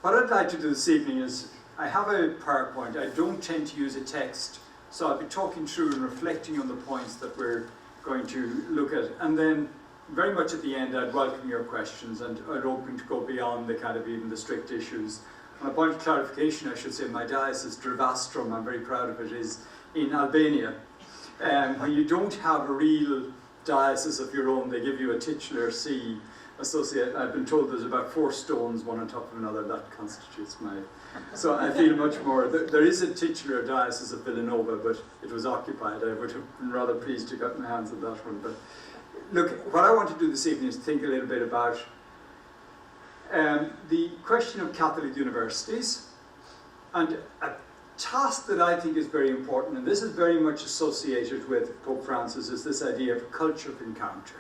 What I'd like to do this evening is, I have a PowerPoint. I don't tend to use a text, so I'll be talking through and reflecting on the points that we're going to look at. And then, very much at the end, I'd welcome your questions, and I'd open to go beyond the kind of even the strict issues. On a point of clarification, I should say my diocese, Drevastrum, I'm very proud of it, is in Albania. When you don't have a real diocese of your own, they give you a titular see. Associate, I've been told there's about 4 stones, one on top of another, that constitutes my... So I feel much more... There is a titular diocese of Villanova, but it was occupied. I would have been rather pleased to get my hands on that one. But look, what I want to do this evening is think a little bit about the question of Catholic universities, and a task that I think is very important, and this is very much associated with Pope Francis, is this idea of a culture of encounter.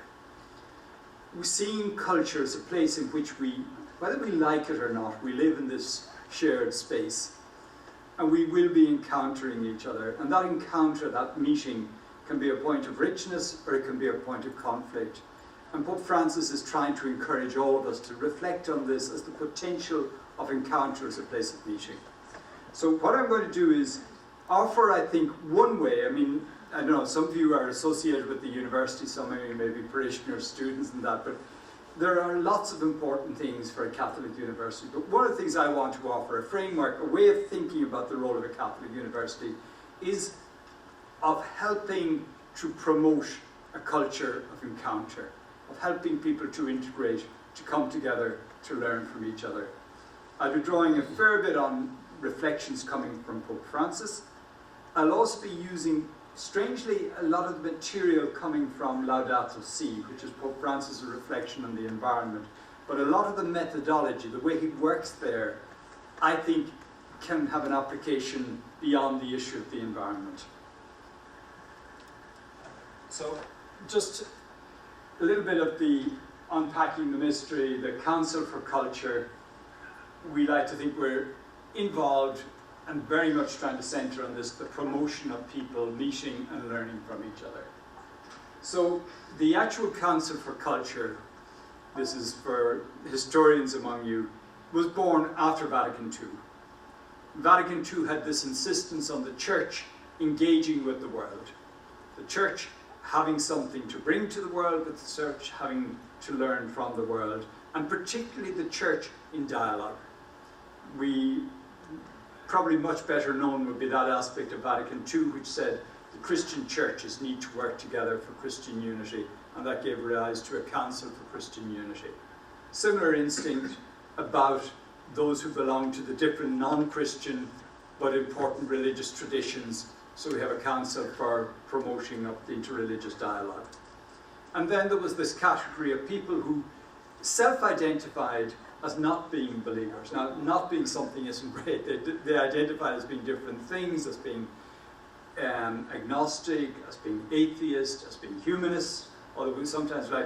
We're seeing culture as a place in which we, whether we like it or not, we live in this shared space, and we will be encountering each other, and that encounter, that meeting, can be a point of richness or it can be a point of conflict. And Pope Francis is trying to encourage all of us to reflect on this as the potential of encounter as a place of meeting. So what I'm going to do is offer, I think, one way. I mean, I don't know, some of you are associated with the university, some of you may be parishioners, students and that, but there are lots of important things for a Catholic university. But one of the things I want to offer, a framework, a way of thinking about the role of a Catholic university, is of helping to promote a culture of encounter, of helping people to integrate, to come together, to learn from each other. I'll be drawing a fair bit on reflections coming from Pope Francis. I'll also be using, strangely, a lot of the material coming from Laudato Si, which is Pope Francis' reflection on the environment. But a lot of the methodology, the way he works there, I think can have an application beyond the issue of the environment. So, just a little bit of the unpacking the mystery, the Council for Culture. We like to think we're involved and very much trying to centre on this, the promotion of people meeting and learning from each other. So the actual Council for Culture, this is for historians among you, was born after Vatican II. Vatican II had this insistence on the Church engaging with the world. The Church having something to bring to the world, but the Church having to learn from the world, and particularly the Church in dialogue. Probably much better known would be that aspect of Vatican II, which said the Christian churches need to work together for Christian unity, and that gave rise to a Council for Christian Unity. Similar instinct about those who belong to the different non-Christian but important religious traditions, so we have a council for promoting of the interreligious dialogue. And then there was this category of people who self-identified as not being believers. Now, not being something isn't great. They identify as being different things, as being agnostic, as being atheist, as being humanists, although we sometimes we'd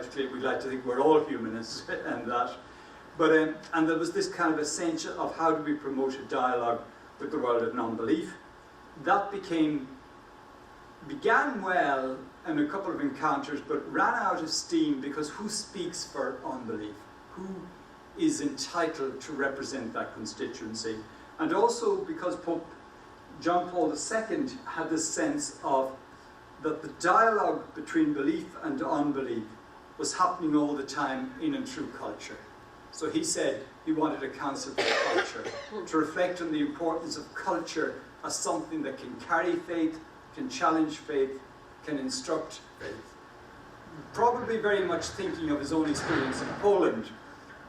like to think we're all humanists and that. But, and there was this kind of essential of how do we promote a dialogue with the world of non-belief. That began well in a couple of encounters, but ran out of steam because who speaks for unbelief? Who is entitled to represent that constituency? And also because Pope John Paul II had this sense of that the dialogue between belief and unbelief was happening all the time in and through culture. So he said he wanted a council for culture to reflect on the importance of culture as something that can carry faith, can challenge faith, can instruct faith. Probably very much thinking of his own experience in Poland,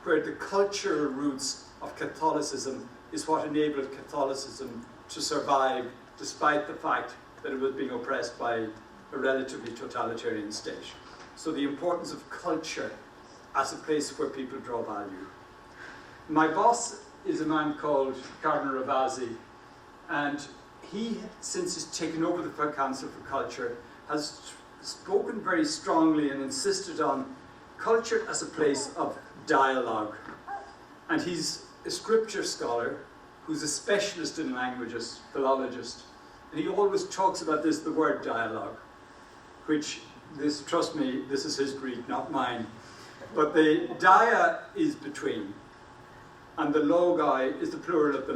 where the cultural roots of Catholicism is what enabled Catholicism to survive despite the fact that it was being oppressed by a relatively totalitarian state. So the importance of culture as a place where people draw value. My boss is a man called Cardinal Ravasi, and he, since he's taken over the Council for Culture, has spoken very strongly and insisted on culture as a place of dialogue. And he's a scripture scholar who's a specialist in languages, philologist, and he always talks about this, the word dialogue, which, trust me, this is his Greek, not mine. But the dia is between. And the logi is the plural of the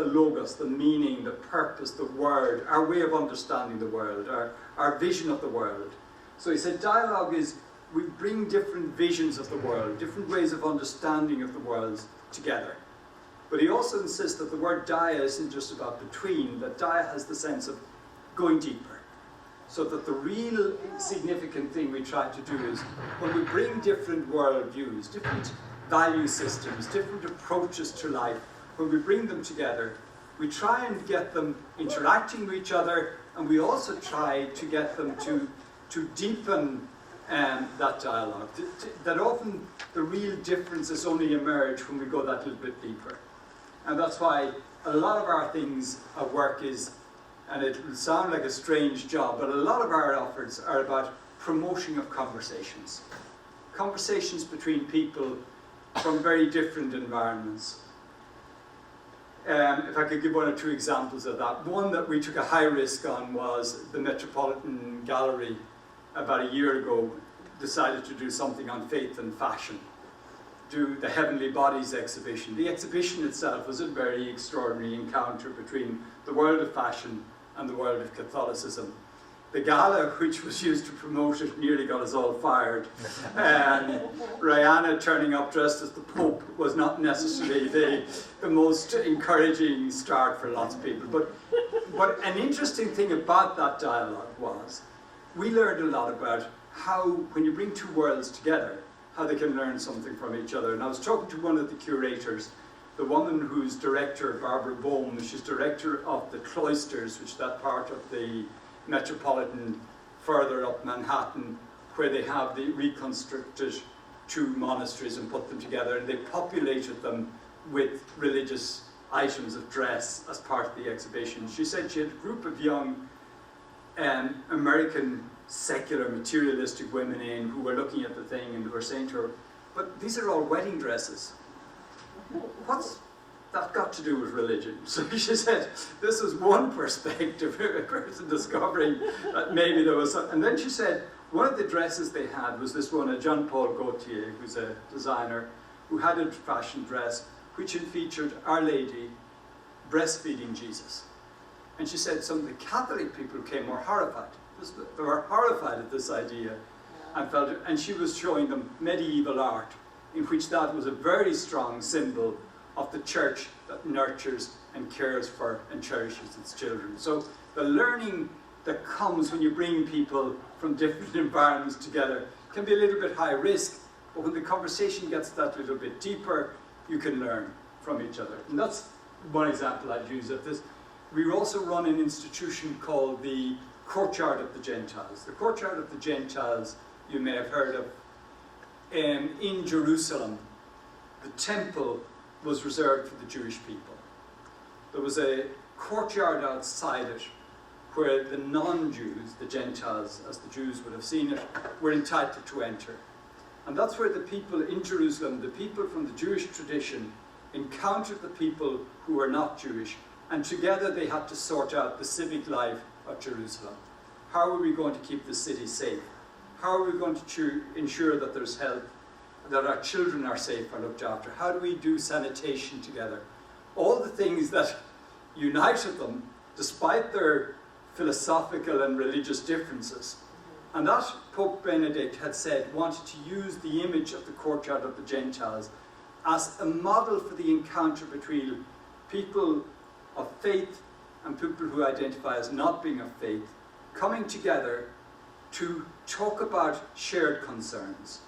logos, the meaning, the purpose, the word, our way of understanding the world, our vision of the world. So he said dialogue is, we bring different visions of the world, different ways of understanding of the world together. But he also insists that the word dia isn't just about between, that dia has the sense of going deeper. So that the real significant thing we try to do is, when we bring different worldviews, different value systems, different approaches to life, when we bring them together, we try and get them interacting with each other, and we also try to get them to deepen that dialogue. That often the real differences only emerge when we go that little bit deeper. And that's why a lot of our things at work is, and it will sound like a strange job, but a lot of our efforts are about promoting of conversations. Conversations between people from very different environments. If I could give one or two examples of that. One that we took a high risk on was the Metropolitan Gallery about a year ago decided to do something on faith and fashion, do the Heavenly Bodies exhibition. The exhibition itself was a very extraordinary encounter between the world of fashion and the world of Catholicism. The gala, which was used to promote it, nearly got us all fired. Rihanna turning up dressed as the Pope was not necessarily the most encouraging start for lots of people. But an interesting thing about that dialogue was, we learned a lot about how, when you bring two worlds together, how they can learn something from each other. And I was talking to one of the curators, the woman who's director, Barbara Bohm, she's director of the Cloisters, which is that part of the Metropolitan further up Manhattan, where they have reconstructed two monasteries and put them together, and they populated them with religious items of dress as part of the exhibition. She said she had a group of young American secular materialistic women in who were looking at the thing and who were saying to her, but these are all wedding dresses. What's that got to do with religion? So she said, this is one perspective, a person discovering that maybe there was some. And then she said, one of the dresses they had was this one, a Jean-Paul Gaultier, who's a designer, who had a fashion dress which had featured Our Lady breastfeeding Jesus. And she said some of the Catholic people came more horrified. They were horrified at this idea and felt it. And she was showing them medieval art, in which that was a very strong symbol of the church that nurtures and cares for and cherishes its children. So the learning that comes when you bring people from different environments together can be a little bit high risk, but when the conversation gets that little bit deeper, you can learn from each other. And that's one example I'd use of this. We also run an institution called the Courtyard of the Gentiles. The Courtyard of the Gentiles, you may have heard of, in Jerusalem, the temple was reserved for the Jewish people. There was a courtyard outside it where the non-Jews, the Gentiles, as the Jews would have seen it, were entitled to enter. And that's where the people in Jerusalem, the people from the Jewish tradition, encountered the people who were not Jewish, and together they had to sort out the civic life of Jerusalem. How are we going to keep the city safe? How are we going to ensure that there's health, that our children are safe or looked after? How do we do sanitation together? All the things that united them, despite their philosophical and religious differences. And that Pope Benedict had said wanted to use the image of the Courtyard of the Gentiles as a model for the encounter between people of faith and people who identify as not being of faith, coming together to talk about shared concerns.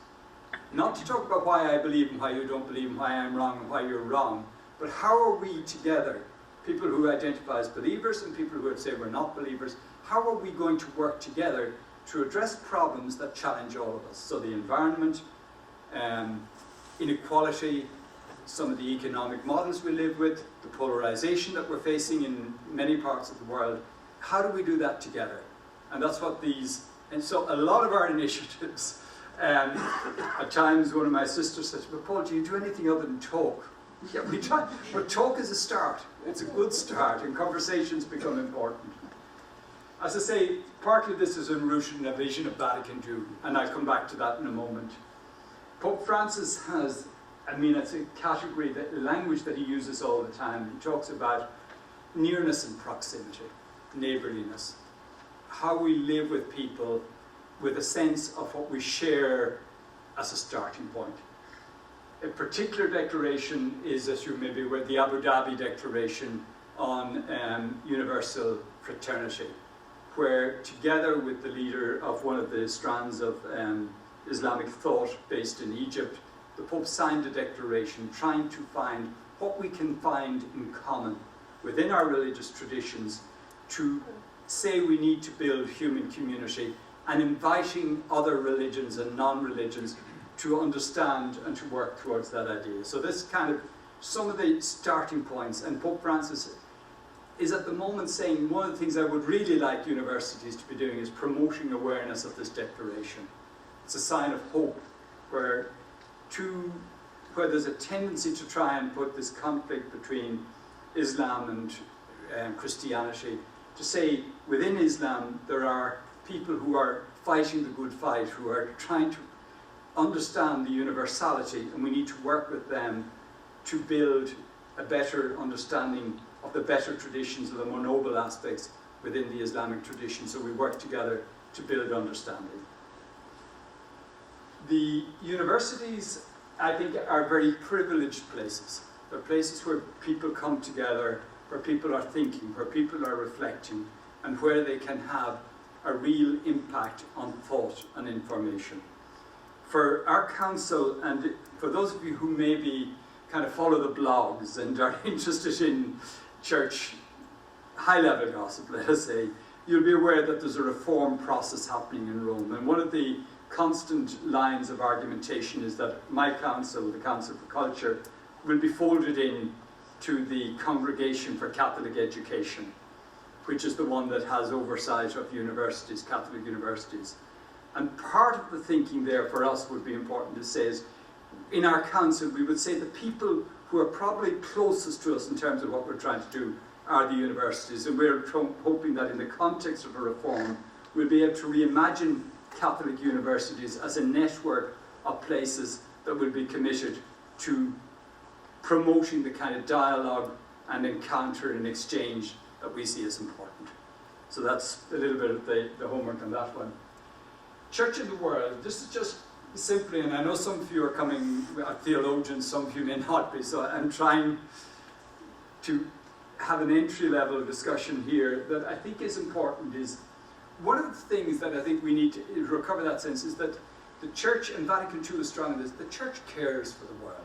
Not to talk about why I believe and why you don't believe and why I'm wrong and why you're wrong, but how are we together, people who identify as believers and people who would say we're not believers, how are we going to work together to address problems that challenge all of us? So the environment, inequality, some of the economic models we live with, the polarization that we're facing in many parts of the world. How do we do that together? And that's what these, and so a lot of our initiatives, at times one of my sisters says, well, Paul, do you do anything other than talk? Yeah, we try, but talk is a start. It's a good start, and conversations become important. As I say, partly this is rooted in a vision of Vatican II, and I'll come back to that in a moment. Pope Francis has I mean, it's a category, that language that he uses all the time. He talks about nearness and proximity, neighborliness, how we live with people with a sense of what we share as a starting point. A particular declaration is, as you may be aware, the Abu Dhabi Declaration on Universal Fraternity, where together with the leader of one of the strands of Islamic thought based in Egypt, the Pope signed a declaration trying to find what we can find in common within our religious traditions to say we need to build human community, and inviting other religions and non-religions to understand and to work towards that idea. So this kind of, some of the starting points, and Pope Francis is at the moment saying one of the things I would really like universities to be doing is promoting awareness of this declaration. It's a sign of hope, where there's a tendency to try and put this conflict between Islam and Christianity, to say within Islam there are people who are fighting the good fight, who are trying to understand the universality, and we need to work with them to build a better understanding of the better traditions, of the more noble aspects within the Islamic tradition, so we work together to build understanding. The universities, I think, are very privileged places. They're places where people come together, where people are thinking, where people are reflecting, and where they can have a real impact on thought and information. For our council, and for those of you who maybe kind of follow the blogs and are interested in church high-level gossip, let us say, you'll be aware that there's a reform process happening in Rome. And one of the constant lines of argumentation is that my council, the Council for Culture, will be folded in to the Congregation for Catholic Education, which is the one that has oversight of universities, Catholic universities. And part of the thinking there for us would be important to say is, in our council, we would say the people who are probably closest to us in terms of what we're trying to do are the universities. And we're hoping that in the context of a reform, we'll be able to reimagine Catholic universities as a network of places that will be committed to promoting the kind of dialogue and encounter and exchange that we see as important. So that's a little bit of the homework on that one. Church in the world, this is just simply, and I know some of you are coming, theologians, some of you may not be, so I'm trying to have an entry-level discussion here that I think is important. Is one of the things that I think we need to recover that sense is that the church, and Vatican II is strong in this, the church cares for the world.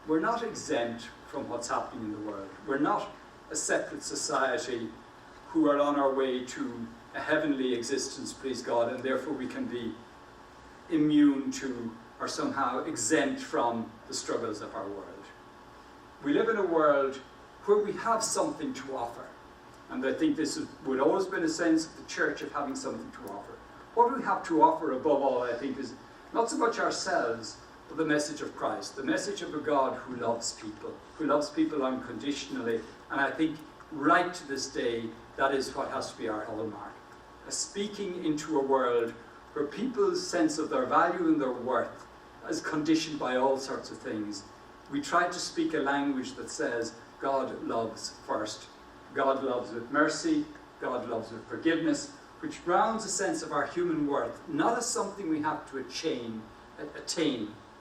We're not exempt from what's happening in the world. We're not a separate society who are on our way to a heavenly existence, please God, and therefore we can be immune to or somehow exempt from the struggles of our world. We live in a world where we have something to offer, and I think this would always been a sense of the church of having something to offer. What we have to offer above all, I think, is not so much ourselves, but the message of Christ, the message of a God who loves people unconditionally, and I think right to this day, that is what has to be our hallmark. Speaking into a world where people's sense of their value and their worth is conditioned by all sorts of things. We try to speak a language that says God loves first. God loves with mercy, God loves with forgiveness, which grounds a sense of our human worth, not as something we have to attain,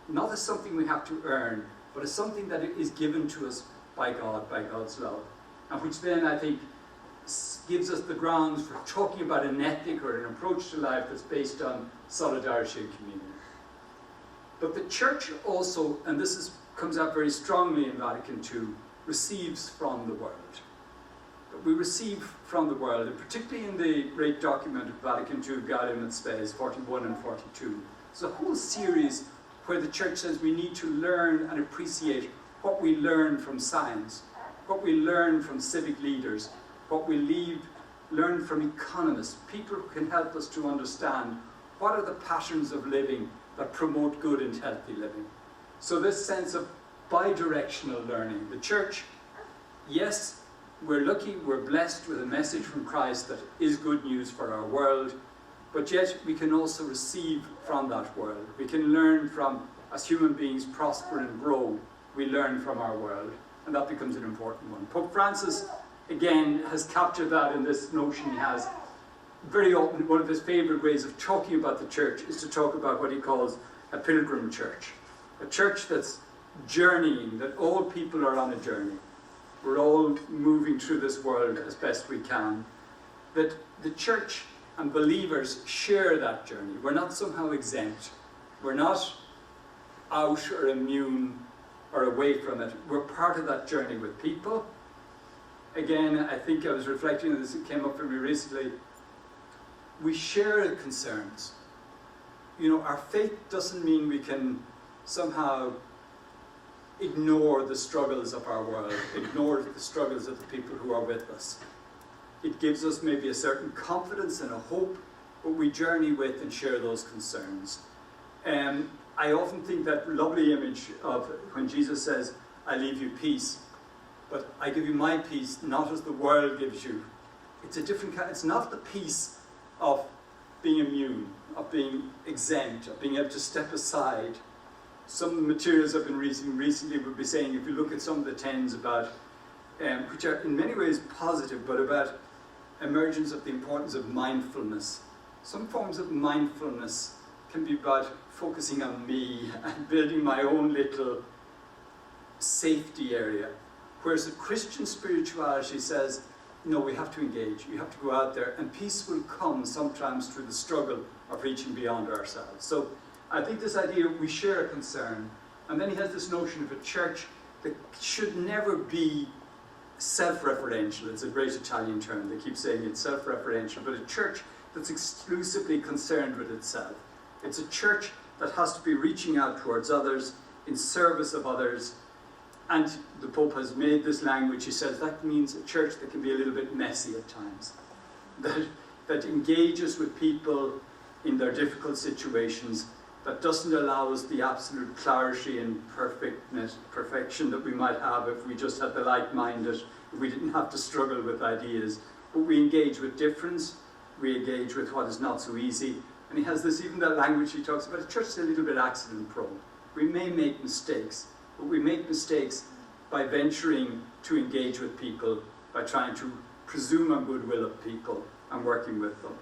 not as something we have to earn, but as something that is given to us by God, by God's love. And which then, I think, gives us the grounds for talking about an ethic or an approach to life that's based on solidarity and community. But the church also, and this comes out very strongly in Vatican II, receives from the world. But we receive from the world, and particularly in the great document of Vatican II, Gaudium et Spes, 41 and 42. There's a whole series where the church says we need to learn and appreciate what we learn from science, what we learn from civic leaders, what we learn from economists, people who can help us to understand what are the patterns of living that promote good and healthy living. So this sense of bi-directional learning. The church, yes, we're lucky, we're blessed with a message from Christ that is good news for our world, but yet we can also receive from that world. We can learn from a as human beings prosper and grow, we learn from our world, and that becomes an important one. Pope Francis, again, has captured that in this notion he has. Very often, one of his favourite ways of talking about the church is to talk about what he calls a pilgrim church. A church that's journeying, that all people are on a journey. We're all moving through this world as best we can. That the church and believers share that journey. We're not somehow exempt. We're not out or immune or away from it. We're part of that journey with people. Again, I think I was reflecting on this, it came up for me recently. We share concerns. You know, our faith doesn't mean we can somehow ignore the struggles of our world, ignore the struggles of the people who are with us. It gives us maybe a certain confidence and a hope, but we journey with and share those concerns. I often think that lovely image of when Jesus says, I leave you peace, but I give you my peace, not as the world gives you. It's a different kind, it's not the peace of being immune, of being exempt, of being able to step aside. Some of the materials I've been reading recently would be saying, if you look at some of the trends about, which are in many ways positive, but about emergence of the importance of mindfulness. Some forms of mindfulness can be about focusing on me and building my own little safety area. Whereas the Christian spirituality says, no, we have to engage, we have to go out there, and peace will come sometimes through the struggle of reaching beyond ourselves. So I think this idea, we share a concern, and then he has this notion of a church that should never be self-referential. It's a great Italian term, they keep saying it's self-referential, but a church that's exclusively concerned with itself. It's a church that has to be reaching out towards others, in service of others, and the Pope has made this language, he says, that means a church that can be a little bit messy at times, that engages with people in their difficult situations, that doesn't allow us the absolute clarity and perfection that we might have if we just had the like-minded, if we didn't have to struggle with ideas. But we engage with difference, we engage with what is not so easy. And he has this, even that language he talks about, a church is a little bit accident-prone. We may make mistakes, but we make mistakes by venturing to engage with people, by trying to presume on goodwill of people and working with them.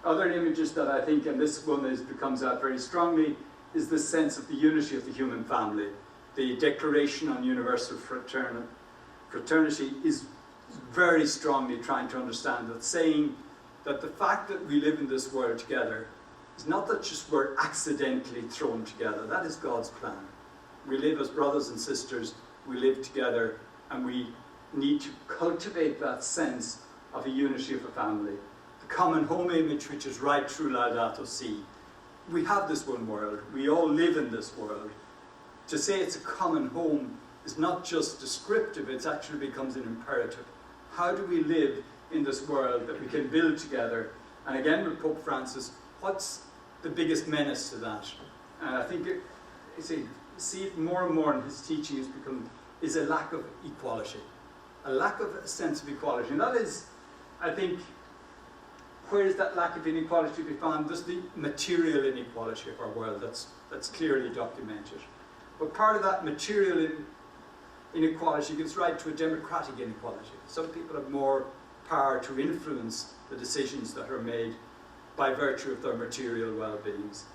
Other images that I think, and this one becomes out very strongly, is this sense of the unity of the human family. The Declaration on Universal Fraternity is very strongly trying to understand that, saying that the fact that we live in this world together is not that just we're accidentally thrown together. That is God's plan. We live as brothers and sisters, we live together, and we need to cultivate that sense of a unity of a family. The common home image, which is right through Laudato Si. We have this one world, we all live in this world. To say it's a common home is not just descriptive, it actually becomes an imperative. How do we live in this world that we can build together? And again with Pope Francis, what's the biggest menace to that? And I think see it more and more in his teaching is a lack of equality. A lack of a sense of equality. And that is, I think, where is that lack of inequality to be found? There's the material inequality of our world that's clearly documented. But part of that material inequality gives rise to a democratic inequality. Some people have more power to influence the decisions that are made by virtue of their material well-beings.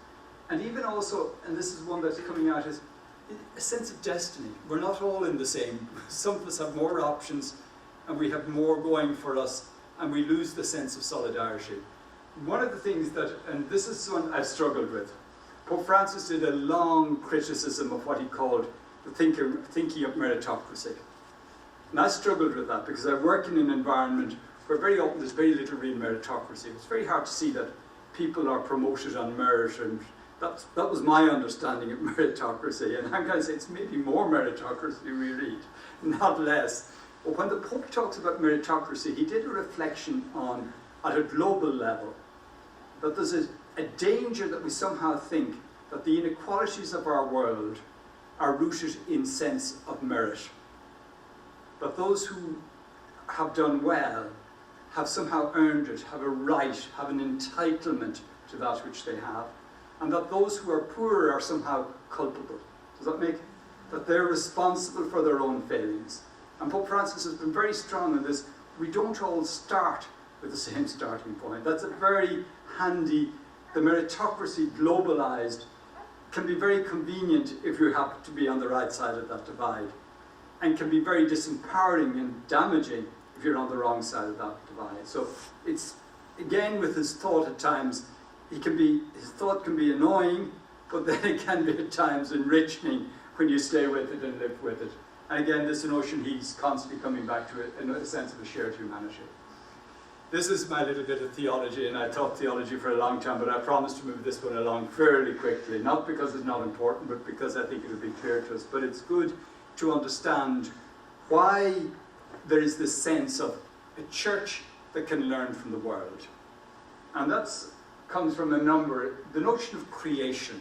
And even also, and this is one that's coming out, is a sense of destiny. We're not all in the same. Some of us have more options and we have more going for us, and we lose the sense of solidarity. One of the things that, and this is one I've struggled with, Pope Francis did a long criticism of what he called the thinking of meritocracy. And I struggled with that because I work in an environment where very often there's very little real meritocracy. It's very hard to see that people are promoted on merit, and that was my understanding of meritocracy. And I'm going to say it's maybe more meritocracy we read, not less. But when the Pope talks about meritocracy, he did a reflection on, at a global level, that there's a danger that we somehow think that the inequalities of our world are rooted in sense of merit. That those who have done well have somehow earned it, have a right, have an entitlement to that which they have. and that those who are poorer are somehow culpable. Does that make? That they're responsible for their own failings. And Pope Francis has been very strong on this. We don't all start with the same starting point. That's a very handy, the meritocracy globalized can be very convenient if you happen to be on the right side of that divide, and can be very disempowering and damaging if you're on the wrong side of that divide. So it's, again, with his thought at times, his thought can be annoying, but then it can be at times enriching when you stay with it and live with it. And again, this notion he's constantly coming back to it in a sense of a shared humanity. This is my little bit of theology, and I taught theology for a long time, but I promised to move this one along fairly quickly, not because it's not important, but because I think it'll be clear to us. But it's good to understand why there is this sense of a church that can learn from the world. And that comes from the notion of creation.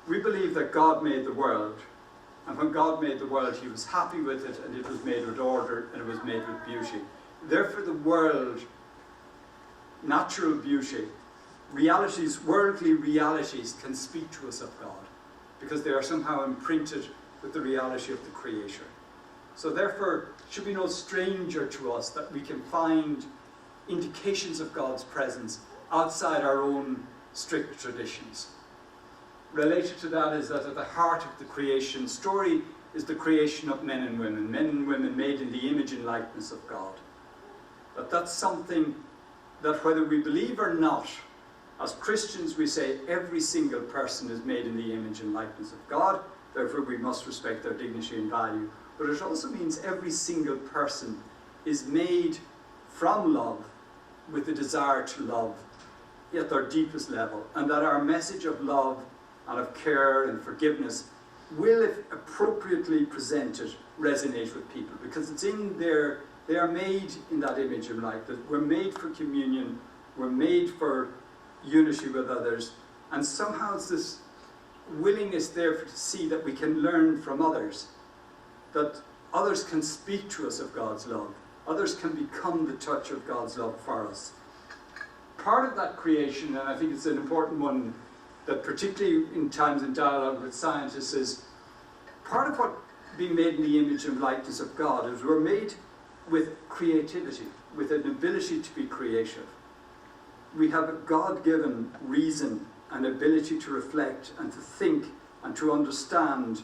We believe that God made the world, and when God made the world, he was happy with it, and it was made with order, and it was made with beauty. Therefore, the world, natural beauty, realities, worldly realities can speak to us of God, because they are somehow imprinted with the reality of the Creator. So therefore, it should be no stranger to us that we can find indications of God's presence outside our own strict traditions. Related to that is that at the heart of the creation story is the creation of men and women made in the image and likeness of God. But that's something that whether we believe or not, as Christians we say every single person is made in the image and likeness of God, therefore we must respect their dignity and value. But it also means every single person is made from love with the desire to love at their deepest level, and that our message of love and of care and forgiveness will, if appropriately presented, resonate with people, because it's in their, they are made in that image and light, that we're made for communion, we're made for unity with others, and somehow it's this willingness there to see that we can learn from others, that others can speak to us of God's love, others can become the touch of God's love for us. Part of that creation, and I think it's an important one, that particularly in times in dialogue with scientists, is part of what being made in the image and likeness of God is we're made with creativity, with an ability to be creative. We have a God-given reason and ability to reflect and to think and to understand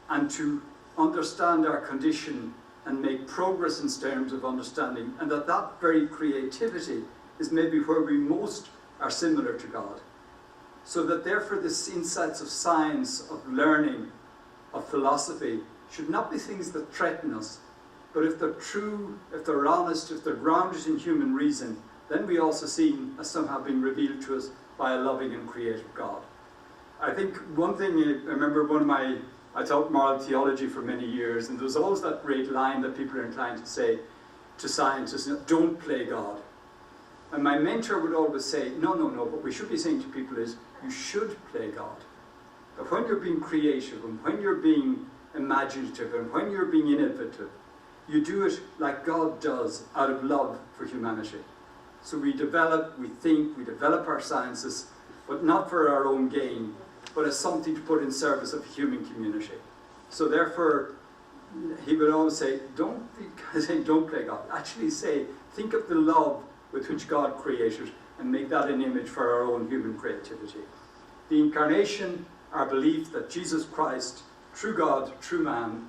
our condition and make progress in terms of understanding, and that very creativity is maybe where we most are similar to God. So that therefore this insights of science, of learning, of philosophy, should not be things that threaten us, but if they're true, if they're honest, if they're grounded in human reason, then we also see as somehow being revealed to us by a loving and creative God. I think one thing, I remember I taught moral theology for many years, and there was always that great line that people are inclined to say to scientists, don't play God. And my mentor would always say, no, what we should be saying to people is, you should play God. But when you're being creative, and when you're being imaginative, and when you're being innovative, you do it like God does, out of love for humanity. So we develop, we think, we develop our sciences, but not for our own gain, but as something to put in service of the human community. So therefore, he would always say, don't play God. Actually say, think of the love with which God created, and make that an image for our own human creativity. The incarnation, our belief that Jesus Christ, true God, true man,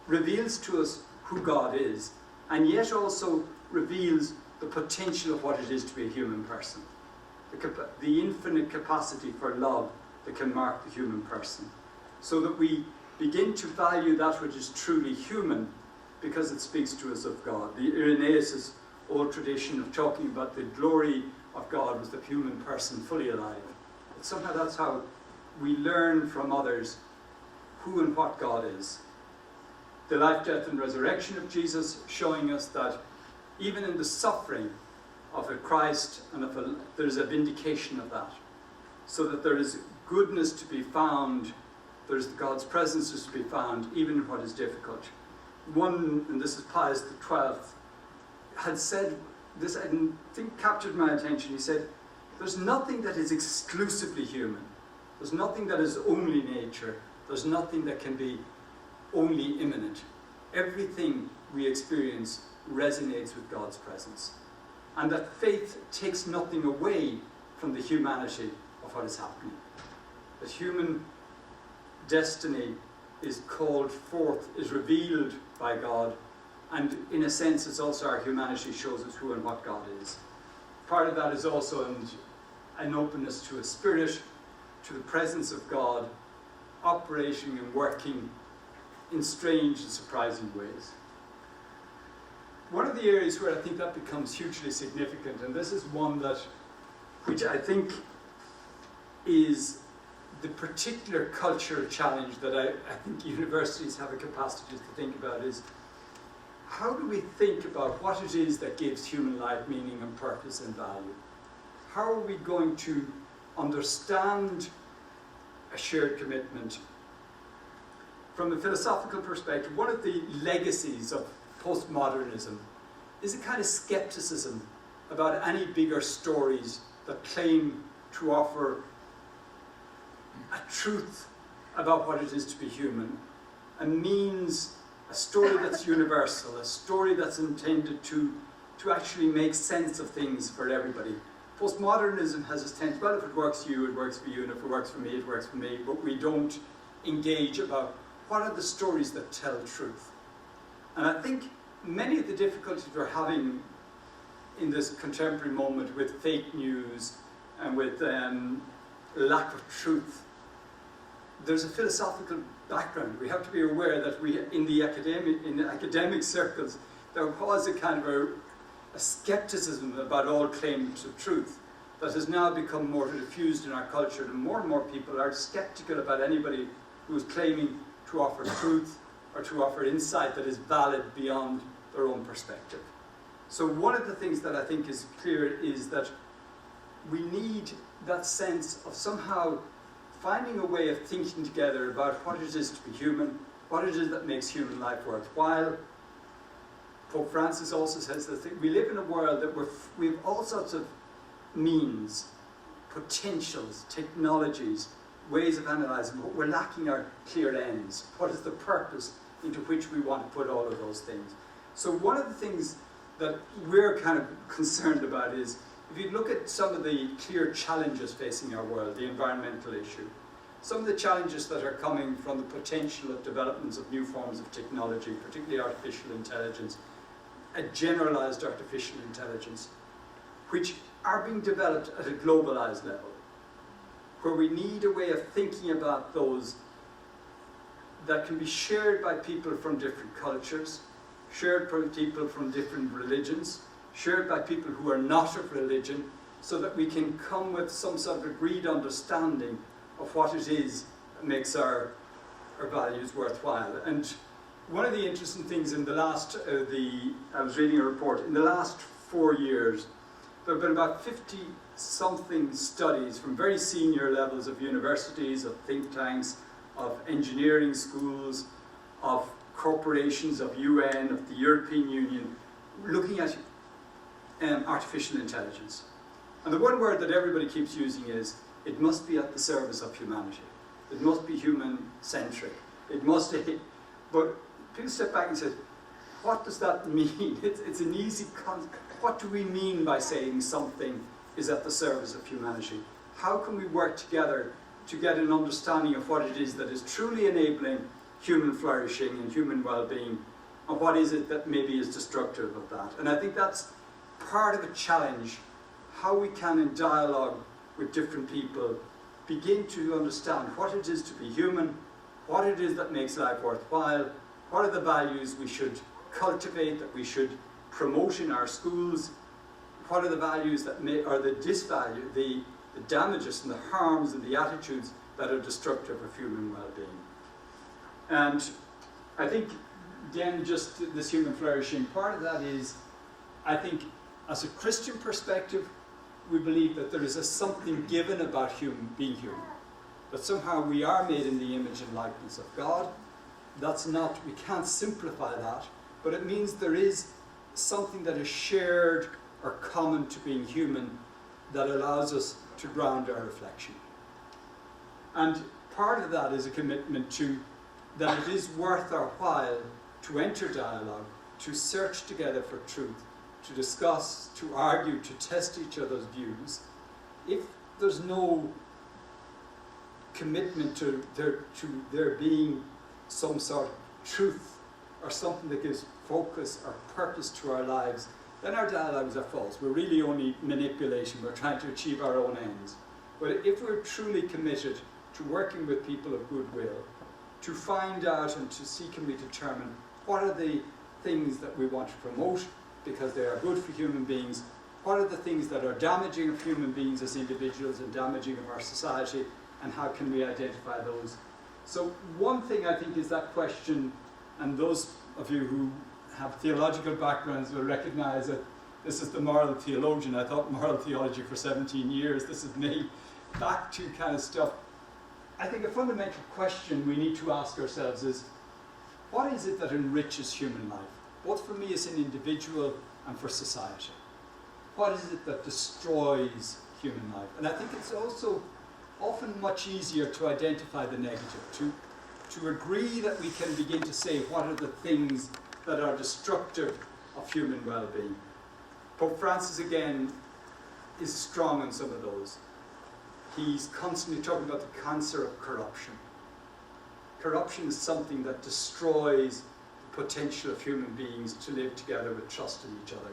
reveals to us who God is, and yet also reveals the potential of what it is to be a human person. The infinite capacity for love that can mark the human person. So that we begin to value that which is truly human, because it speaks to us of God. The Irenaeus' old tradition of talking about the glory of God was the human person fully alive. But somehow that's how we learn from others who and what God is. The life, death, and resurrection of Jesus showing us that even in the suffering of a Christ, there is a vindication of that. So that there is goodness to be found, there is God's presence to be found, even in what is difficult. One, and this is Pius XII, had said this, I think captured my attention. He said, there's nothing that is exclusively human. There's nothing that is only nature. There's nothing that can be only immanent. Everything we experience resonates with God's presence. And that faith takes nothing away from the humanity of what is happening. That human destiny is called forth, is revealed by God, and in a sense it's also our humanity shows us who and what God is. Part of that is also an openness to a spirit, to the presence of God, operating and working in strange and surprising ways. One of the areas where I think that becomes hugely significant, and this is one which I think is the particular cultural challenge that I think universities have a capacity to think about, is how do we think about what it is that gives human life meaning and purpose and value? How are we going to understand a shared commitment? From a philosophical perspective, one of the legacies of postmodernism is a kind of skepticism about any bigger stories that claim to offer a truth about what it is to be human, a means, a story that's universal, a story that's intended to actually make sense of things for everybody. Postmodernism has this tendency, well, if it works for you, it works for you, and if it works for me, it works for me, but we don't engage about what are the stories that tell truth. And I think many of the difficulties we're having in this contemporary moment with fake news and with lack of truth, there's a philosophical background. We have to be aware that in the academic circles, there was a kind of a skepticism about all claims of truth that has now become more diffused in our culture, and more people are skeptical about anybody who is claiming to offer truth or to offer insight that is valid beyond their own perspective. So one of the things that I think is clear is that we need that sense of somehow finding a way of thinking together about what it is to be human, what it is that makes human life worthwhile. Pope Francis also says that we live in a world that we have all sorts of means, potentials, technologies, ways of analysing, but we're lacking our clear ends. What is the purpose into which we want to put all of those things? So one of the things that we're kind of concerned about is, if you look at some of the clear challenges facing our world, the environmental issue, some of the challenges that are coming from the potential of developments of new forms of technology, particularly artificial intelligence, a generalized artificial intelligence, which are being developed at a globalized level, where we need a way of thinking about those that can be shared by people from different cultures, shared by people from different religions, shared by people who are not of religion, so that we can come with some sort of agreed understanding of what it is that makes our values worthwhile. And one of the interesting things in the last, I was reading a report, in the last 4 years, there have been about 50-something studies from very senior levels of universities, of think tanks, of engineering schools, of corporations, of UN, of the European Union, looking at artificial intelligence. And the one word that everybody keeps using is, it must be at the service of humanity. It must be human-centric. It must be, but people step back and say, what does that mean? It's an easy concept. What do we mean by saying something is at the service of humanity? How can we work together to get an understanding of what it is that is truly enabling human flourishing and human well-being, and what is it that maybe is destructive of that? And I think that's part of a challenge, how we can, in dialogue with different people, begin to understand what it is to be human, what it is that makes life worthwhile, what are the values we should cultivate, that we should promote in our schools, what are the values that are the disvalue, the damages and the harms and the attitudes that are destructive of human well-being. And I think, again, just this human flourishing, part of that is, I think, as a Christian perspective, we believe that there is a something given about being human. That somehow we are made in the image and likeness of God. That's not, we can't simplify that, but it means there is something that is shared or common to being human that allows us to ground our reflection. And part of that is a commitment to that it is worth our while to enter dialogue, to search together for truth, to discuss, to argue, to test each other's views. If there's no commitment to there being some sort of truth or something that gives focus or purpose to our lives, then our dialogues are false. We're really only manipulation. We're trying to achieve our own ends. But if we're truly committed to working with people of goodwill, to find out and to seek and we determine what are the things that we want to promote because they are good for human beings, what are the things that are damaging of human beings as individuals and damaging of our society, and how can we identify those? So one thing I think is that question, and those of you who have theological backgrounds will recognize that this is the moral theologian. I taught moral theology for 17 years. This is me. Back to kind of stuff. I think a fundamental question we need to ask ourselves is, what is it that enriches human life, both for me as an individual and for society? What is it that destroys human life? And I think it's also often much easier to identify the negative, to agree that we can begin to say what are the things that are destructive of human well-being. Pope Francis, again, is strong on some of those. He's constantly talking about the cancer of corruption. Corruption is something that destroys the potential of human beings to live together with trust in each other,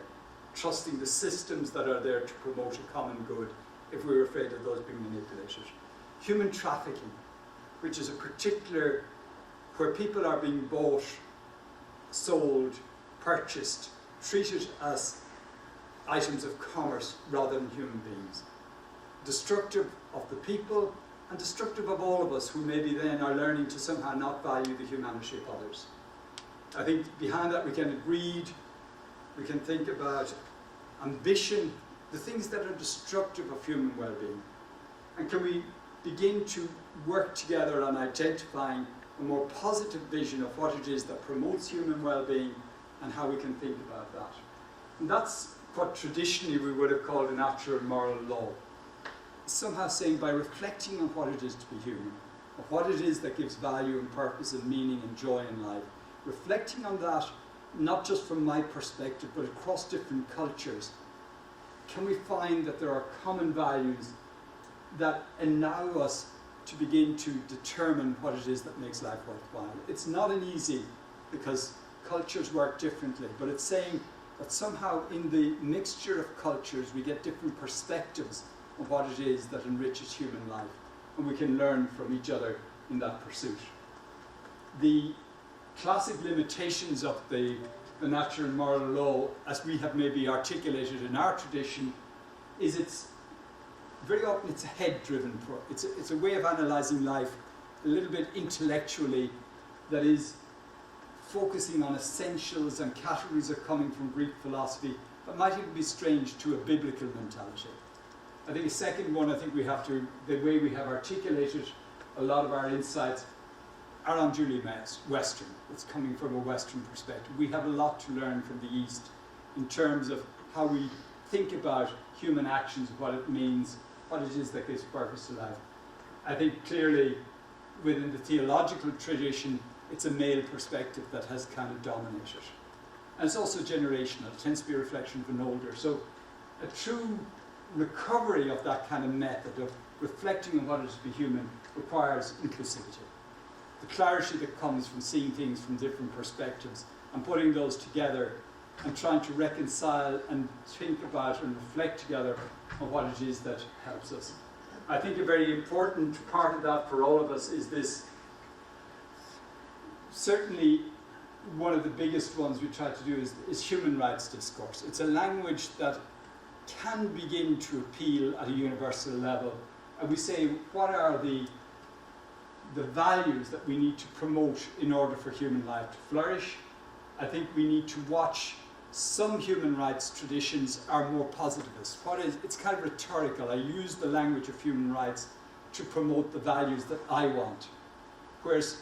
trusting the systems that are there to promote a common good if we're afraid of those being manipulated. Human trafficking, which is a particular, where people are being bought, sold, purchased, treated as items of commerce rather than human beings. Destructive of the people and destructive of all of us who maybe then are learning to somehow not value the humanity of others. I think behind that we can have greed, we can think about ambition, the things that are destructive of human well-being. And can we begin to work together on identifying a more positive vision of what it is that promotes human well-being and how we can think about that. And that's what traditionally we would have called a natural moral law. Somehow saying by reflecting on what it is to be human, of what it is that gives value and purpose and meaning and joy in life, reflecting on that not just from my perspective but across different cultures, can we find that there are common values that enable us to begin to determine what it is that makes life worthwhile. It's not an easy, because cultures work differently, but it's saying that somehow in the mixture of cultures we get different perspectives of what it is that enriches human life, and we can learn from each other in that pursuit. The classic limitations of the natural moral law, as we have maybe articulated in our tradition, is it's very often it's a head-driven, it's a way of analysing life a little bit intellectually, that is focusing on essentials and categories are coming from Greek philosophy that might even be strange to a biblical mentality. I think a second one, I think we have to, the way we have articulated a lot of our insights are unduly Western. It's coming from a Western perspective. We have a lot to learn from the East in terms of how we think about human actions, what it means, what it is that gives purpose to life. I think clearly within the theological tradition, it's a male perspective that has kind of dominated. And it's also generational. It tends to be a reflection of an older. So a true recovery of that kind of method of reflecting on what it is to be human requires inclusivity. The clarity that comes from seeing things from different perspectives and putting those together and trying to reconcile and think about and reflect together on what it is that helps us. I think a very important part of that for all of us is this, certainly one of the biggest ones we try to do is human rights discourse. It's a language that can begin to appeal at a universal level. And we say, what are the values that we need to promote in order for human life to flourish? I think we need to watch some human rights traditions are more positivist. It's kind of rhetorical. I use the language of human rights to promote the values that I want. Whereas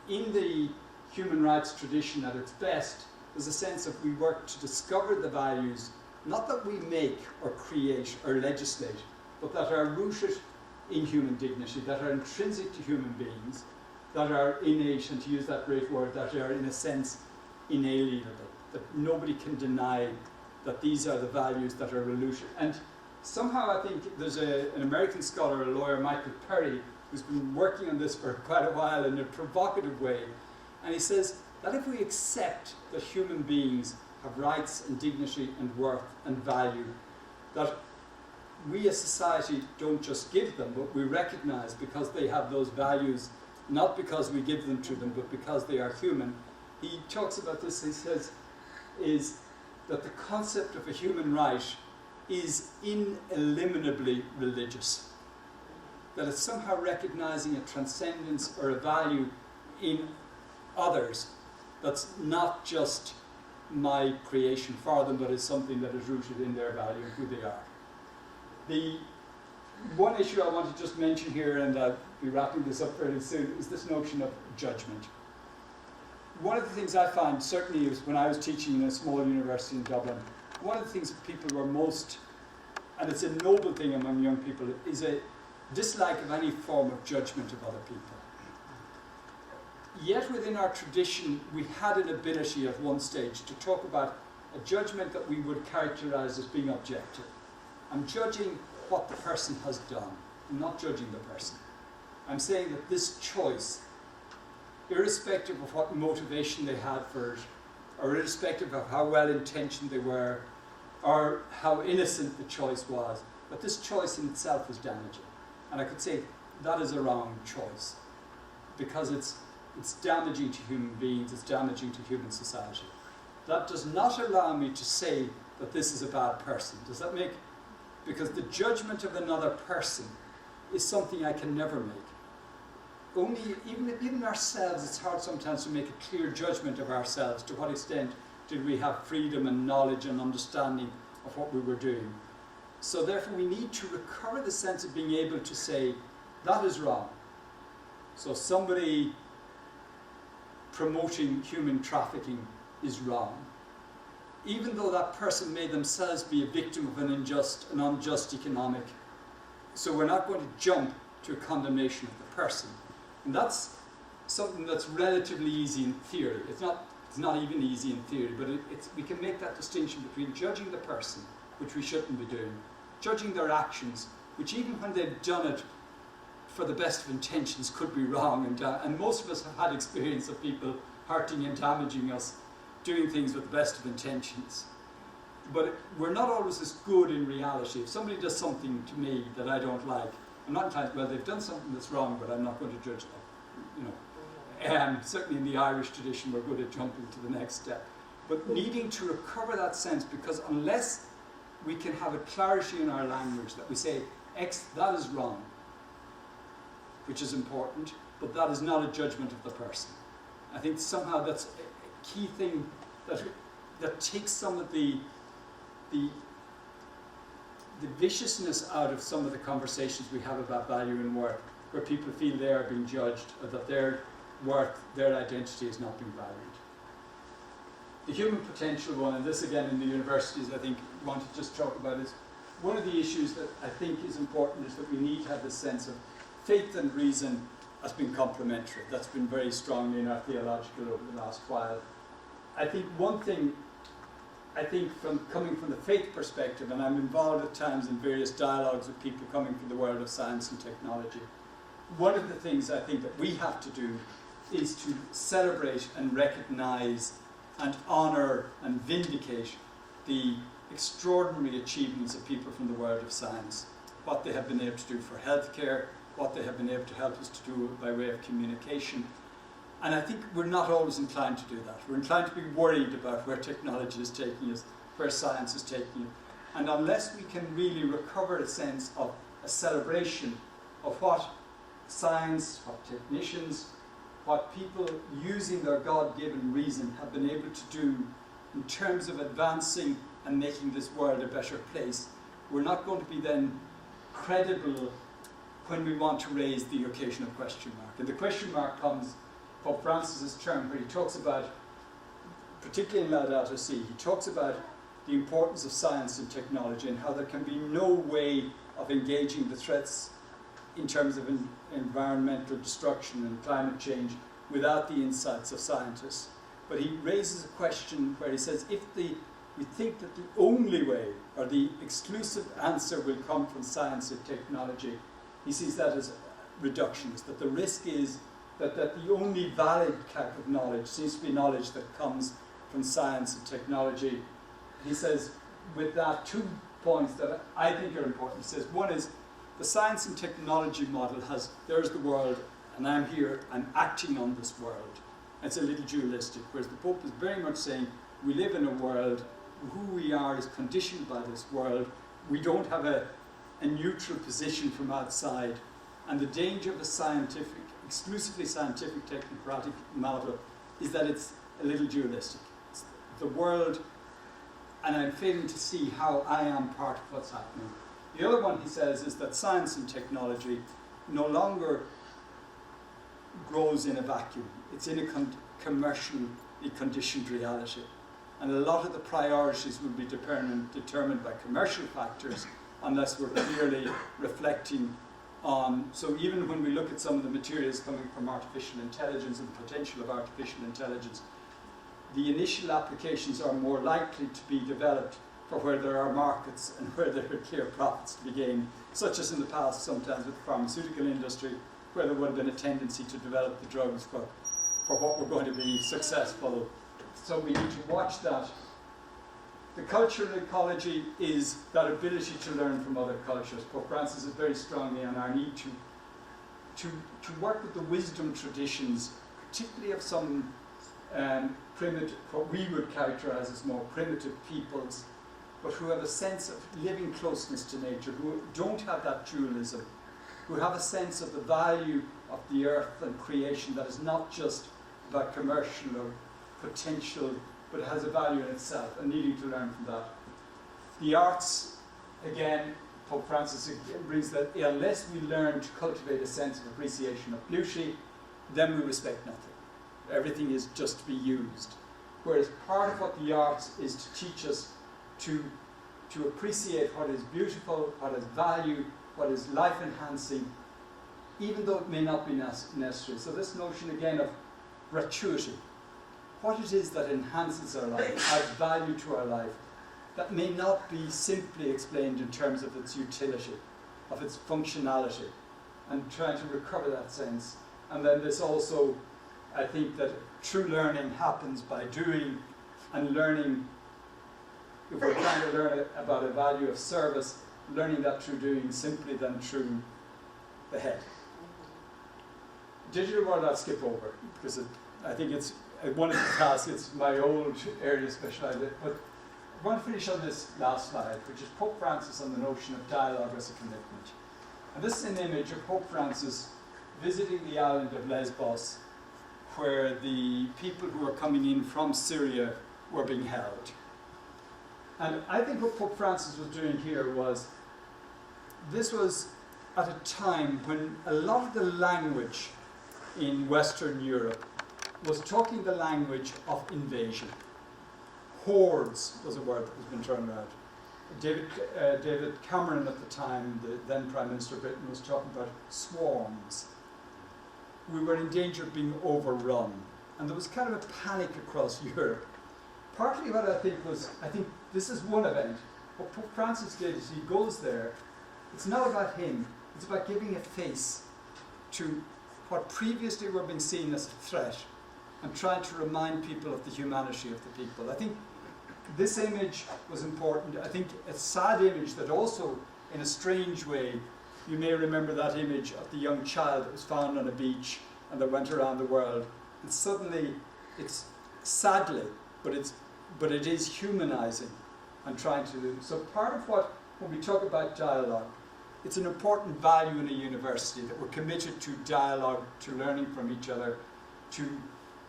in the human rights tradition at its best, there's a sense of we work to discover the values, not that we make or create or legislate, but that are rooted in human dignity, that are intrinsic to human beings, that are innate, and to use that great word, that are in a sense inalienable, that nobody can deny that these are the values that are illusory. And somehow I think there's an American scholar, a lawyer, Michael Perry, who's been working on this for quite a while in a provocative way, and he says that if we accept that human beings have rights and dignity and worth and value, that we as society don't just give them, but we recognize because they have those values, not because we give them to them, but because they are human. He talks about this, he says, is that the concept of a human right is ineliminably religious. That it's somehow recognizing a transcendence or a value in others that's not just my creation for them, but is something that is rooted in their value and who they are. The one issue I want to just mention here, and I'll be wrapping this up fairly soon, is this notion of judgment. One of the things I find, certainly was when I was teaching in a small university in Dublin, one of the things that people were most, and it's a noble thing among young people, is a dislike of any form of judgment of other people. Yet within our tradition, we had an ability at one stage to talk about a judgment that we would characterize as being objective. I'm judging what the person has done. I'm not judging the person. I'm saying that this choice, irrespective of what motivation they had for it, or irrespective of how well-intentioned they were, or how innocent the choice was, but this choice in itself is damaging. And I could say that is a wrong choice, because it's damaging to human beings, it's damaging to human society. That does not allow me to say that this is a bad person. Does that make? Because the judgment of another person is something I can never make. Only, even ourselves, it's hard sometimes to make a clear judgment of ourselves. To what extent did we have freedom and knowledge and understanding of what we were doing? So therefore we need to recover the sense of being able to say, that is wrong. So somebody promoting human trafficking is wrong. Even though that person may themselves be a victim of an unjust economic. So we're not going to jump to a condemnation of the person. And that's something that's relatively easy in theory. It's not even easy in theory, but we can make that distinction between judging the person, which we shouldn't be doing, judging their actions, which even when they've done it for the best of intentions could be wrong. And most of us have had experience of people hurting and damaging us, doing things with the best of intentions. But we're not always as good in reality. If somebody does something to me that I don't like, I'm not inclined, well, they've done something that's wrong, but I'm not going to judge them. Certainly in the Irish tradition, we're good at jumping to the next step. But needing to recover that sense, because unless we can have a clarity in our language that we say, X, that is wrong, which is important, but that is not a judgment of the person. I think somehow that's a key thing that takes some of the viciousness out of some of the conversations we have about value and worth, where people feel they are being judged, or that their worth, their identity is not being valued. The human potential one, and this again in the universities I think we want to just talk about, is one of the issues that I think is important is that we need to have this sense of faith and reason as being complementary. That's been very strongly in our theological over the last while. I think one thing, from coming from the faith perspective, and I'm involved at times in various dialogues with people coming from the world of science and technology, one of the things I think that we have to do is to celebrate and recognize and honor and vindicate the extraordinary achievements of people from the world of science, what they have been able to do for healthcare, what they have been able to help us to do by way of communication. And I think we're not always inclined to do that. We're inclined to be worried about where technology is taking us, where science is taking us. And unless we can really recover a sense of a celebration of what science, what technicians, what people using their God-given reason have been able to do in terms of advancing and making this world a better place, we're not going to be then credible when we want to raise the occasional question mark. And the question mark comes, Pope Francis's term, where he talks about, particularly in Laudato Si, he talks about the importance of science and technology and how there can be no way of engaging the threats in terms of environmental destruction and climate change without the insights of scientists. But he raises a question where he says, if we think that the only way or the exclusive answer will come from science and technology, he sees that as reductionist, that the risk is that the only valid type of knowledge seems to be knowledge that comes from science and technology. He says, with that, 2 points that I think are important. He says, one is, the science and technology model has, there's the world, and I'm here, I'm acting on this world. It's a little dualistic, whereas the Pope is very much saying, we live in a world, who we are is conditioned by this world, we don't have a neutral position from outside, and the danger of a scientific, exclusively scientific technocratic model is that it's a little dualistic. It's the world, and I'm failing to see how I am part of what's happening. The other one, he says, is that science and technology no longer grows in a vacuum. It's in a commercially conditioned reality. And a lot of the priorities will be determined by commercial factors unless we're clearly reflecting on. So even when we look at some of the materials coming from artificial intelligence and the potential of artificial intelligence, the initial applications are more likely to be developed for where there are markets and where there are clear profits to be gained, such as in the past sometimes with the pharmaceutical industry, where there would have been a tendency to develop the drugs for what were going to be successful. So we need to watch that. The cultural ecology is that ability to learn from other cultures. Pope Francis is very strongly on our need to work with the wisdom traditions, particularly of some primitive, what we would characterize as more primitive peoples, but who have a sense of living closeness to nature, who don't have that dualism, who have a sense of the value of the earth and creation that is not just about commercial or potential, but has a value in itself, and needing to learn from that. The arts, again, Pope Francis brings that unless we learn to cultivate a sense of appreciation of beauty, then we respect nothing. Everything is just to be used. Whereas part of what the arts is to teach us to appreciate what is beautiful, what is value, what is life-enhancing, even though it may not be necessary. So this notion again of gratuity, what it is that enhances our life, adds value to our life, that may not be simply explained in terms of its utility, of its functionality, and trying to recover that sense. And then this also, I think that true learning happens by doing, and learning, if we're trying to learn about a value of service, learning that through doing simply than through the head. Digital world I'll skip over, because I think it's one of the tasks, it's my old area of speciality. But I want to finish on this last slide, which is Pope Francis on the notion of dialogue as a commitment. And this is an image of Pope Francis visiting the island of Lesbos, where the people who were coming in from Syria were being held. And I think what Pope Francis was doing here was, this was at a time when a lot of the language in Western Europe was talking the language of invasion. Hordes was a word that was being thrown around. David Cameron at the time, the then Prime Minister of Britain, was talking about swarms. We were in danger of being overrun. And there was kind of a panic across Europe. Partly what I think this is one event. What Pope Francis did is he goes there. It's not about him. It's about giving a face to what previously were being seen as a threat and trying to remind people of the humanity of the people. I think this image was important. I think a sad image that also, in a strange way, you may remember that image of the young child that was found on a beach and that went around the world. And suddenly, it's sadly, but it is humanizing and trying to do. So part of when we talk about dialogue, it's an important value in a university that we're committed to dialogue, to learning from each other, to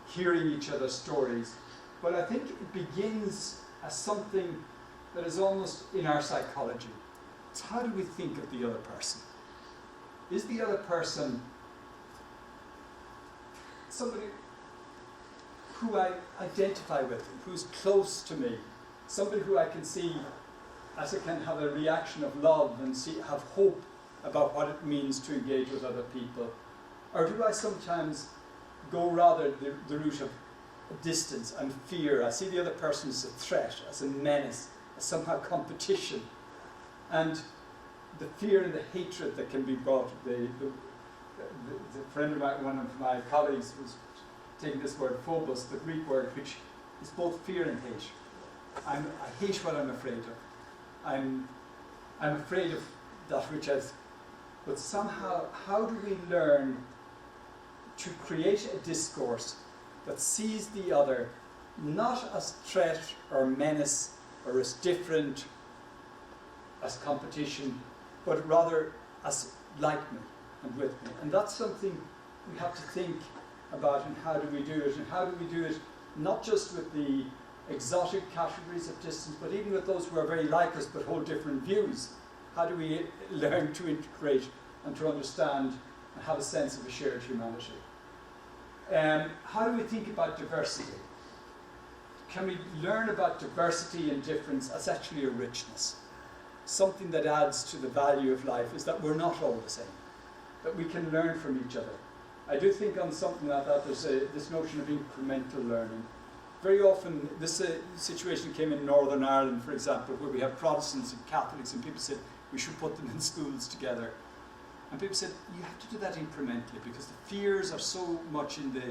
hearing each other's stories. But I think it begins as something that is almost in our psychology. It's how do we think of the other person? Is the other person somebody who I identify with, who's close to me, somebody who I can see as I can have a reaction of love and have hope about what it means to engage with other people? Or do I sometimes go rather the route of distance and fear? I see the other person as a threat, as a menace, as somehow competition. And the fear and the hatred that can be brought, the friend of mine, one of my colleagues was taking this word phobos, the Greek word, which is both fear and hate. I hate what I'm afraid of. I'm afraid of that which is, but somehow, how do we learn to create a discourse that sees the other not as threat or menace or as different, as competition, but rather as like me and with me? And that's something we have to think about, and how do we do it? And how do we do it not just with the exotic categories of distance, but even with those who are very like us but hold different views? How do we learn to integrate and to understand and have a sense of a shared humanity? How do we think about diversity? Can we learn about diversity and difference as actually a richness? Something that adds to the value of life is that we're not all the same, that we can learn from each other. I do think on something like that there's this notion of incremental learning. Very often this situation came in Northern Ireland, for example, where we have Protestants and Catholics, and people said we should put them in schools together. And people said, you have to do that incrementally because the fears are so much in the...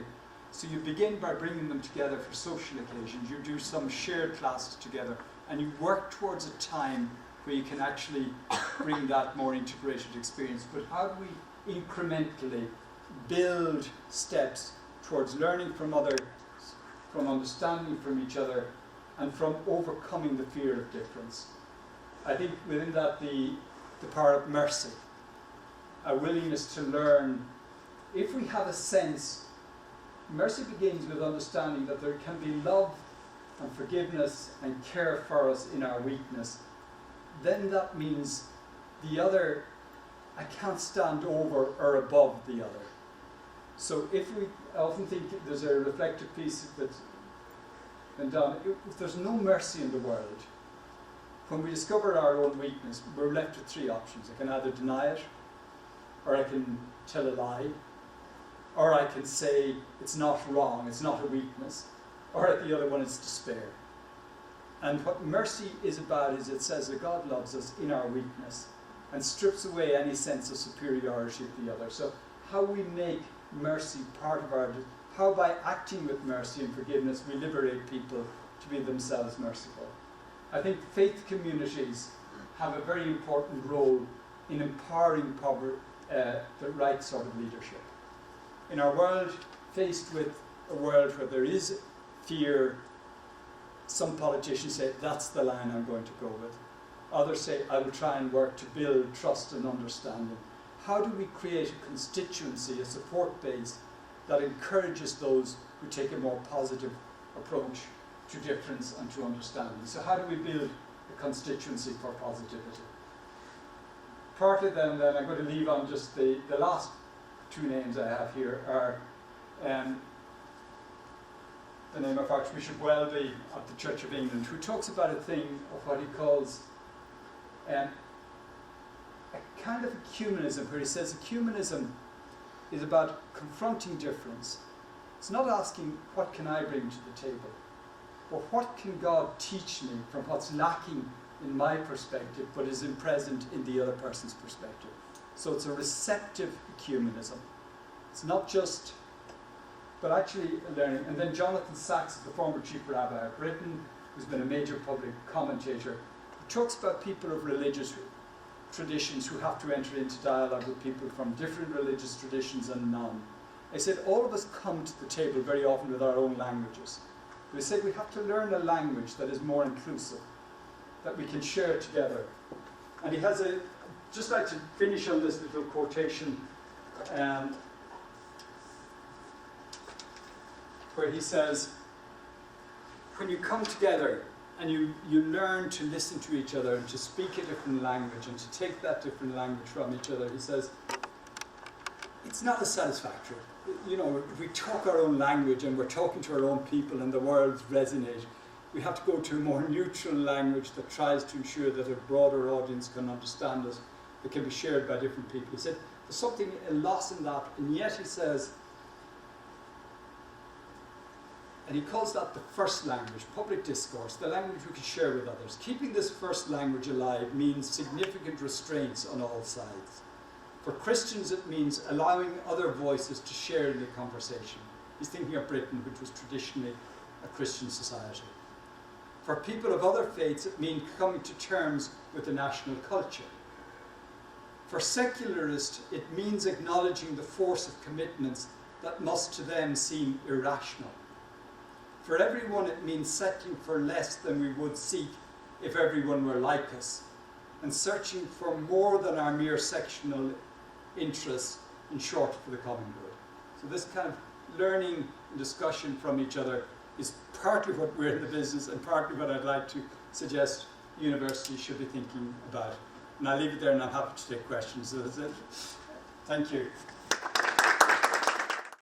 So you begin by bringing them together for social occasions. You do some shared classes together, and you work towards a time where you can actually bring that more integrated experience. But how do we incrementally build steps towards learning from others, from understanding from each other, and from overcoming the fear of difference? I think within that the power of mercy, a willingness to learn. If we have a sense, mercy begins with understanding that there can be love and forgiveness and care for us in our weakness. Then that means the other, I can't stand over or above the other. So I often think there's a reflective piece that's been done. If there's no mercy in the world, when we discover our own weakness, we're left with three options. I can either deny it, or I can tell a lie, or I can say it's not wrong, it's not a weakness, or the other one is despair. And what mercy is about is it says that God loves us in our weakness and strips away any sense of superiority of the other. So how we make mercy part of how by acting with mercy and forgiveness we liberate people to be themselves merciful. I think faith communities have a very important role in empowering the right sort of leadership. In our world, faced with a world where there is fear, some politicians say, that's the line I'm going to go with. Others say, I will try and work to build trust and understanding. How do we create a constituency, a support base that encourages those who take a more positive approach to difference and to understanding? So how do we build a constituency for positivity? Partly then I'm going to leave on just the last two names I have here are the name of Archbishop Welby of the Church of England, who talks about a thing of what he calls a kind of ecumenism, where he says ecumenism is about confronting difference. It's not asking what can I bring to the table, but what can God teach me from what's lacking in my perspective, but is present in the other person's perspective. So it's a receptive ecumenism. It's not just, but actually learning. And then Jonathan Sacks, the former chief rabbi of Britain, who's been a major public commentator, talks about people of religious traditions who have to enter into dialogue with people from different religious traditions and none. I said all of us come to the table very often with our own languages. But I said we have to learn a language that is more inclusive, that we can share together. And he has just like to finish on this little quotation where he says, when you come together and you learn to listen to each other and to speak a different language and to take that different language from each other, he says, it's not as satisfactory. You know, if we talk our own language and we're talking to our own people and the words resonate, we have to go to a more neutral language that tries to ensure that a broader audience can understand us. that can be shared by different people. He said there's something, a loss in that, and yet he says, and he calls that the first language, public discourse, the language we can share with others. Keeping this first language alive means significant restraints on all sides. For Christians, it means allowing other voices to share in the conversation. He's thinking of Britain, which was traditionally a Christian society. For people of other faiths, it means coming to terms with the national culture. For secularists, it means acknowledging the force of commitments that must to them seem irrational. For everyone, it means settling for less than we would seek if everyone were like us, and searching for more than our mere sectional interests, in short, for the common good. So this kind of learning and discussion from each other is partly what we're in the business and partly what I'd like to suggest universities should be thinking about. And I'll leave it there and I'm happy to take questions. So that's it. Thank you.